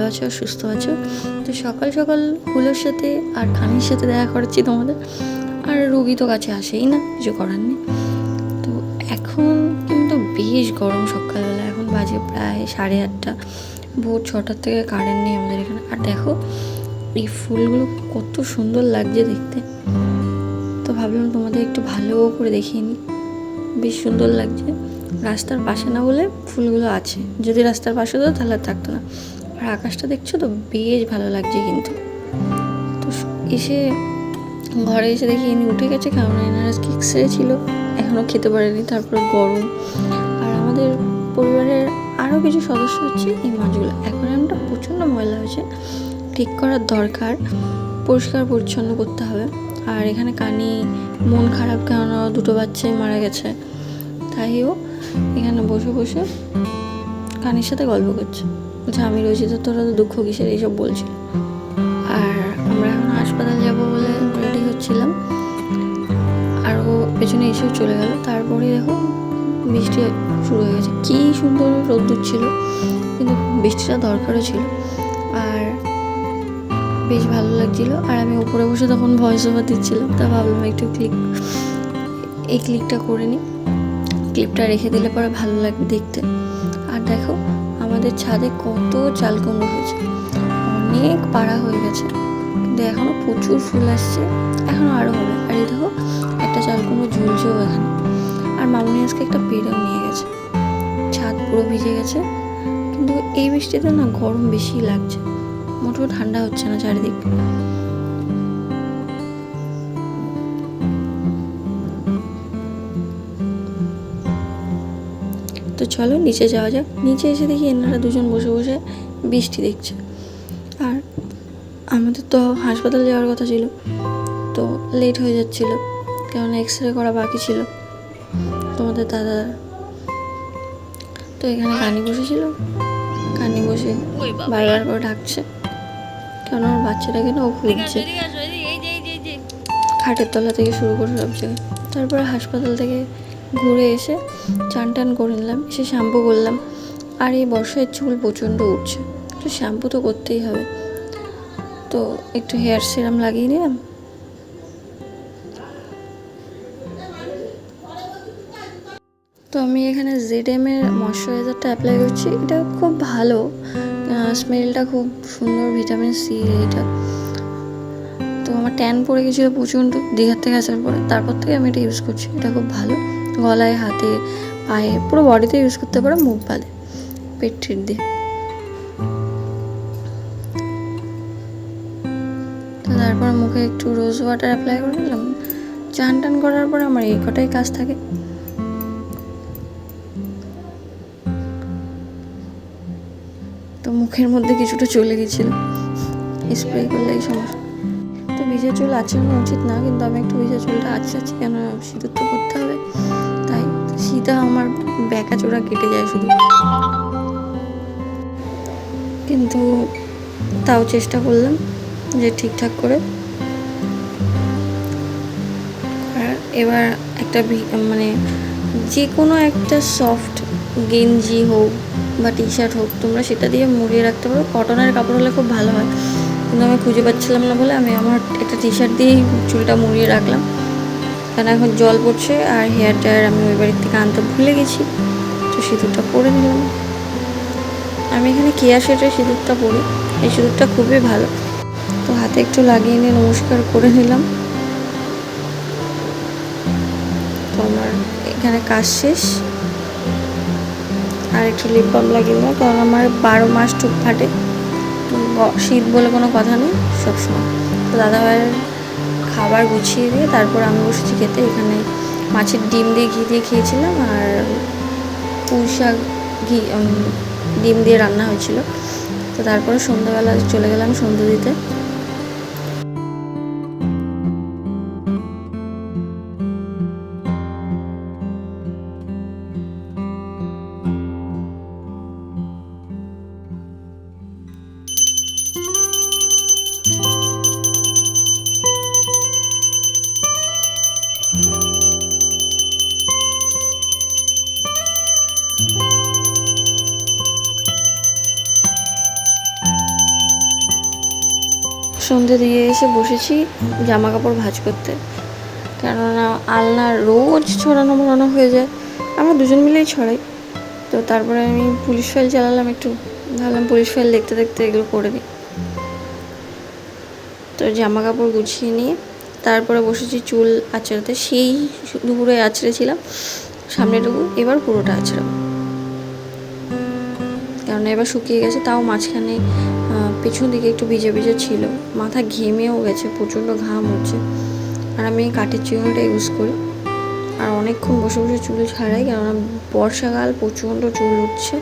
আছো আর সুস্থ আছো। তো সকাল সকাল হুলোর সাথে আর খানির সাথে দেখা করাচ্ছি তোমাদের। আর রুগী তো কাছে আসেই না, কিছু করার নেই। তো এখন কিন্তু বেশ গরম সকালবেলা, এখন বাজে প্রায় 8:30। ভোর 6টার থেকে কারেন্ট নেই আমাদের এখানে। আর দেখো এই ফুলগুলো কত সুন্দর লাগছে দেখতে। তো ভাবলাম তোমাদের একটু ভালো করে দেখিয়ে নিই। বেশ সুন্দর লাগছে। রাস্তার পাশে না বলে ফুলগুলো আছে, যদি রাস্তার পাশে হতো তাহলে থাকতো না। আর আকাশটা দেখছো তো, বেশ ভালো লাগছে কিন্তু। তো এসে ঘরে এসে দেখি ইনি উঠে গেছে, কারণ এনার আজকে এক্সরে ছিল, এখনও খেতে পারেনি। তারপরে গরম। আর আমাদের পরিবারের আরও কিছু সদস্য হচ্ছে এই মাছগুলো। অ্যাকোয়ারিয়ামটা প্রচণ্ড ময়লা হয়েছে, ঠিক করার দরকার, পরিষ্কার পরিচ্ছন্ন করতে হবে। আর এখানে কানি মন খারাপ, কেননা দুটো বাচ্চাই মারা গেছে। তাইও এখানে বসে বসে কানির সাথে গল্প করছে, বলছে আমি রয়েছি তো, তোরা তো দুঃখ কিসের, এইসব বলছিল। আর আমরা এখন হাসপাতাল যাব বলে রেডি হচ্ছিলাম, আর ও পেছনে এসেও চলে গেল। তারপরে দেখো বৃষ্টি শুরু হয়ে গেছে। কী সুন্দর রোদ্দুর ছিল, কিন্তু বৃষ্টিটা দরকারও ছিল। আর বেশ ভালো লাগছিল। আর আমি উপরে বসে তখন ভয়েস ওভার দিচ্ছিলাম, তা ভাবলাম একটু এই ক্লিকটা করে নিই। ক্লিপটা রেখে দিলে পরে ভালো লাগবে দেখতে। আর দেখো আমাদের ছাদে কত চাল কুমড়ো হয়েছে, অনেক পাড়া হয়ে গেছে, কিন্তু এখনও প্রচুর ফুল আসছে, এখনও আরও হবে। আর এই দেখো একটা চাল কুমড়ো ঝুলছেও এখানে। আর মামুনি আজকে একটা পেড়েও নিয়ে গেছে। ছাদ পুরো ভিজে গেছে, কিন্তু এই বৃষ্টিতে না গরম বেশি লাগছে, মোটেও ঠান্ডা হচ্ছে না চারিদিক। তো চলো নিচে যাওয়া যাক। নিচে এসে দেখি এনারা দুজন বসে বসে বৃষ্টি দেখছে। আর আমাদের তো হাসপাতাল যাওয়ার কথা ছিল, তো লেট হয়ে যাচ্ছিল, কারণ এক্সরে করা বাকি ছিল তোমাদের দাদার। তো এখানে কানি বসেছিল, কানি বসে বারবার করে ডাকছে, কেন ওর বাচ্চাটাকে না ও খুঁজছে খাটের তলা থেকে শুরু করে সব জায়গায়। তারপরে হাসপাতাল থেকে ঘুরে এসে চান টান করে নিলাম, এসে শ্যাম্পু করলাম। আর এই বর্ষায় চুল প্রচণ্ড উঠছে, তো শ্যাম্পু তো করতেই হবে, তো একটু হেয়ার সিরাম লাগিয়ে নিলাম। তো আমি এখানে ZM-এর ময়শ্চারাইজারটা অ্যাপ্লাই করছি। এটা খুব ভালো, স্মেলটা খুব সুন্দর, ভিটামিন সি এটা। তো আমার ট্যান পড়ে গেছিলো প্রচণ্ড দীঘার থেকে আসার পরে, তারপর থেকে আমি এটা ইউজ করছি। এটা খুব ভালো, গলায়, হাতে, পায়ে, পুরো বডিতে ইউজ করতে পারো, মুখ বাদে, পেট ট্রিট দিয়ে। তো তারপর মুখে একটু রোজ ওয়াটার অ্যাপ্লাই করে নিলাম। চান টান করার পরে আমার এই কটাই কাজ থাকে। তো মুখের মধ্যে কিছুটা চলে গেছিলো, স্প্রে করলে এই সমস্যা। তো ভিজা চুল আঁচড়ানো উচিত না, কিন্তু আমি একটু ভিজা চুলটা আঁচড়াচ্ছি, কেন সিঁদুর তো করতে হবে। তাই শীতা আমার ব্যাকা চোরা কেটে যায় শুধু, কিন্তু তাও চেষ্টা করলাম যে ঠিকঠাক করে। আর এবার একটা মানে যে কোনো একটা সফট গেঞ্জি হোক বা টি শার্ট হোক, তোমরা সেটা দিয়ে মুড়িয়ে রাখতে পারো। কটনের কাপড় হলে খুব ভালো হয়, কিন্তু আমি খুঁজে পাচ্ছিলাম না বলে আমি আমার একটা টি শার্ট দিয়েই চুলটা মুড়িয়ে রাখলাম। কারণ এখন জল পড়ছে, আর হেয়ার ড্রায়ার আমি ওই বাড়ির থেকে আনতে ভুলে গেছি, তো সিঁদুরটা পরে নিলাম। আমি এখানে কেয়া শেটের সিঁদুরটা পরি, এই সিঁদুরটা খুবই ভালো। তো হাতে একটু লাগিয়ে নিয়ে নমস্কার করে নিলাম। তো আমার এখানে কাজ শেষ। আর একটু লিপ বাম লাগিয়ে নিলাম, কারণ আমার 12 মাস টুক ফাটে, শীত বলে কোনো কথা নেই সবসময়। তো দাদাভাইয়ের খাবার গুছিয়ে দিয়ে তারপর আমি বসেছি খেতে। এখানে মাছের ডিম দিয়ে ঘি দিয়ে খেয়েছিলাম, আর পুঁই শাক ডিম দিয়ে রান্না হয়েছিল। তো তারপরে সন্ধ্যাবেলা চলে গেলাম সন্ধ্যে দিতে। পুজো দিয়ে এসে বসেছি জামা কাপড় ভাঁজ করতে, কেননা আলনা রোজ ছড়ানো মোড়ানো হয়ে যায়, আমরা দুজন মিলেই ছড়াই। তো তারপরে আমি পুলিশ ফাইল চালালাম, একটু ভাবলাম পুলিশ ফাইল দেখতে দেখতে এগুলো করে দিই। তো জামা কাপড় গুছিয়ে নিয়ে তারপরে বসেছি চুল আঁচড়াতে। সেই দুপুরে আঁচড়েছিলাম সামনেটুকু, এবার পুরোটা আঁচড়াবো, কারণ এবার শুকিয়ে গেছে। তাও মাঝখানে পেছন দিকে একটু ভিজে ভিজে ছিল, মাথা ঘেমেও গেছে, প্রচণ্ড ঘাম হচ্ছে। আর আমি কাঠের চিরুনিটা ইউজ করি, আর অনেকক্ষণ বসে বসে চুল ছাড়াই, কেননা বর্ষাকাল, প্রচণ্ড চুল উঠছে,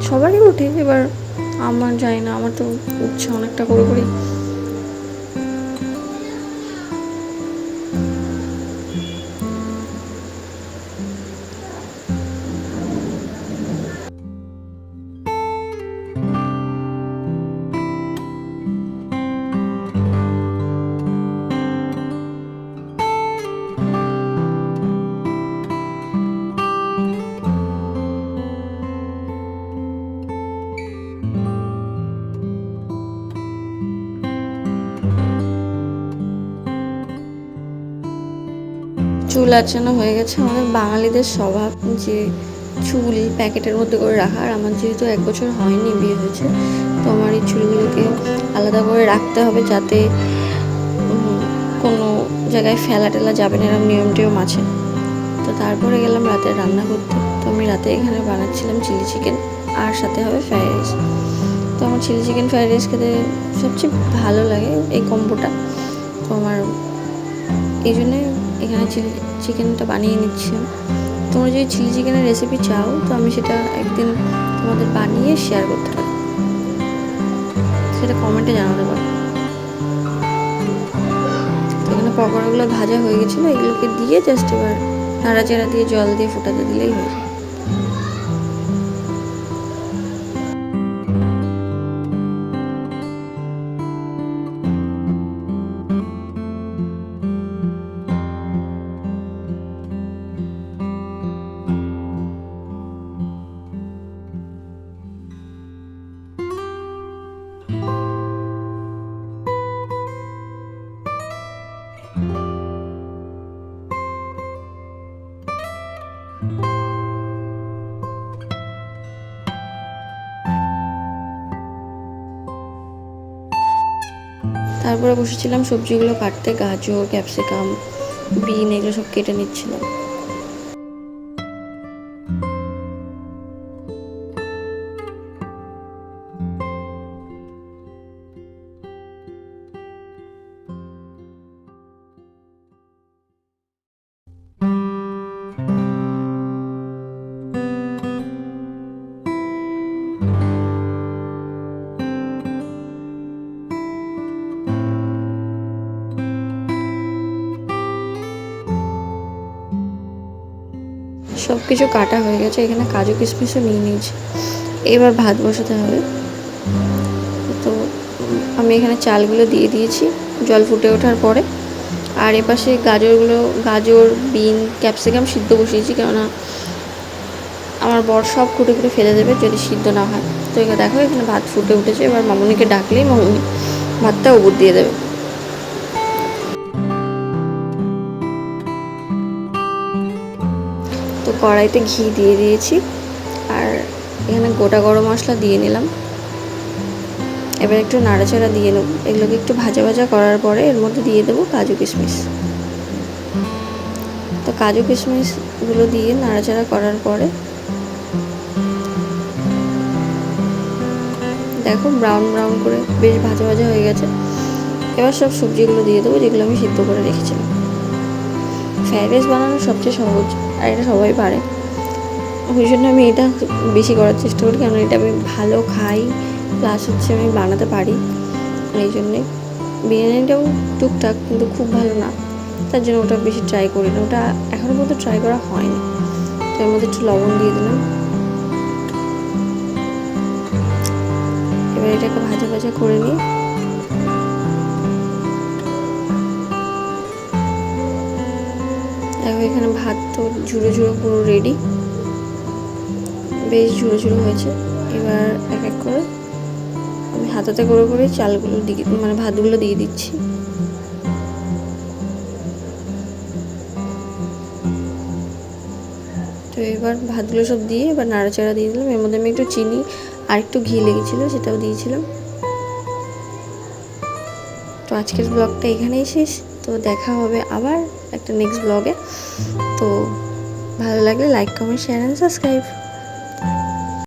সবারই ওঠে, এবার আমার যায় না, আমার তো উঠছে অনেকটা করে করেই। চুল আঁচানো হয়ে গেছে। আমাদের বাঙালিদের স্বভাব যে চুল প্যাকেটের মধ্যে করে রাখা, আর আমার যেহেতু 1 বছর হয়নি, বিয়ে হয়েছে, তো আমার এই চুলগুলোকে আলাদা করে রাখতে হবে, যাতে কোনো জায়গায় ফেলা টেলা যাবে না, এরকম নিয়ম টিয়ম আছে। তো তারপরে গেলাম রাতে রান্না করতে। তো আমি রাতে এখানে বানাচ্ছিলাম চিলি চিকেন, আর সাথে হবে ফ্রাইড রাইস। তো আমার চিলি চিকেন ফ্রাইড রাইস খেতে সবচেয়ে ভালো লাগে এই কম্বোটা, তো আমার এই জন্যে এখানে চিলি চিকেনটা বানিয়ে নিচ্ছিলাম। তোমরা যদি চিলি চিকেনের রেসিপি চাও, তো আমি সেটা একদিন তোমাদের বানিয়ে শেয়ার করতে পারি, সেটা কমেন্টে জানাতে পারো। তো এখানে পকোড়াগুলো ভাজা হয়ে গেছিলো, এগুলোকে দিয়ে জাস্ট এবার নাড়াচাড়া দিয়ে জল দিয়ে ফোটাতে দিলেই হয়ে যায়। তারপরে বসেছিলাম সবজিগুলো কাটতে, গাজর, ক্যাপসিকাম, বিন, এগুলো সব কেটে নিচ্ছিলাম। সব কিছু কাটা হয়ে গেছে, এখানে কাজু কিশমিশও নিয়ে নিয়েছি। এবার ভাত বসাতে হবে। তো আমি এখানে চালগুলো দিয়ে দিয়েছি জল ফুটে ওঠার পরে, আর এপাশে গাজর, বিন, ক্যাপসিকাম সিদ্ধ বসিয়েছি, কেননা আমার বর সব কুটে কুটে ফেলে দেবে যদি সিদ্ধ না হয়। তো এখানে দেখো, এখানে ভাত ফুটে উঠেছে, এবার মামুনিকে ডাকলেই মামুনি ভাতটা উপর দিয়ে দেবে। তো কড়াইতে ঘি দিয়ে দিয়েছি, আর এখানে গোটা গরম মশলা দিয়ে নিলাম। এবার একটু নাড়াচাড়া দিয়ে নেব, এগুলোকে একটু ভাজা ভাজা করার পরে এর মধ্যে দিয়ে দেবো কাজু কিশমিশ। তো কাজু কিশমিশগুলো দিয়ে নাড়াচাড়া করার পরে দেখো ব্রাউন ব্রাউন করে বেশ ভাজা ভাজা হয়ে গেছে। এবার সব সবজিগুলো দিয়ে দেবো, যেগুলো আমি সিদ্ধ করে রেখেছিলাম। ফ্রাইড রাইস বানানো সবচেয়ে সহজ, আর এটা সবাই পারে, ওই জন্য আমি এটা বেশি করার চেষ্টা করি, কারণ এটা আমি ভালো খাই, প্লাস হচ্ছে আমি বানাতে পারি। এই জন্যে বিরিয়ানিটাও টুকটাক, কিন্তু খুব ভালো না, তার জন্য ওটা বেশি ট্রাই করি না, ওটা এখনও পর্যন্ত ট্রাই করা হয়নি। তো এর মধ্যে একটু লবণ দিয়ে দিলাম। এবার এটাকে ভাজা ভাজা করে নিই। দেখো এখানে ভাত তো ঝুড়ো ঝুড়ো পুরো রেডি, বেশ ঝুড়ো ঝুড়ো হয়েছে। এবার এক এক করে আমি হাতাতে করে করে চালগুলো দিয়ে মানে ভাতগুলো দিয়ে দিচ্ছি। তো এবার ভাতগুলো সব দিয়ে এবার নাড়াচাড়া দিয়ে দিলাম। এর মধ্যে আমি একটু চিনি আর একটু ঘি লেগেছিলো, সেটাও দিয়েছিলাম। তো আজকের ব্লগটা এখানেই শেষ। তো দেখা হবে আবার একটা নেক্সট ব্লগে। তো ভালো লাগলে like, comment, share and subscribe.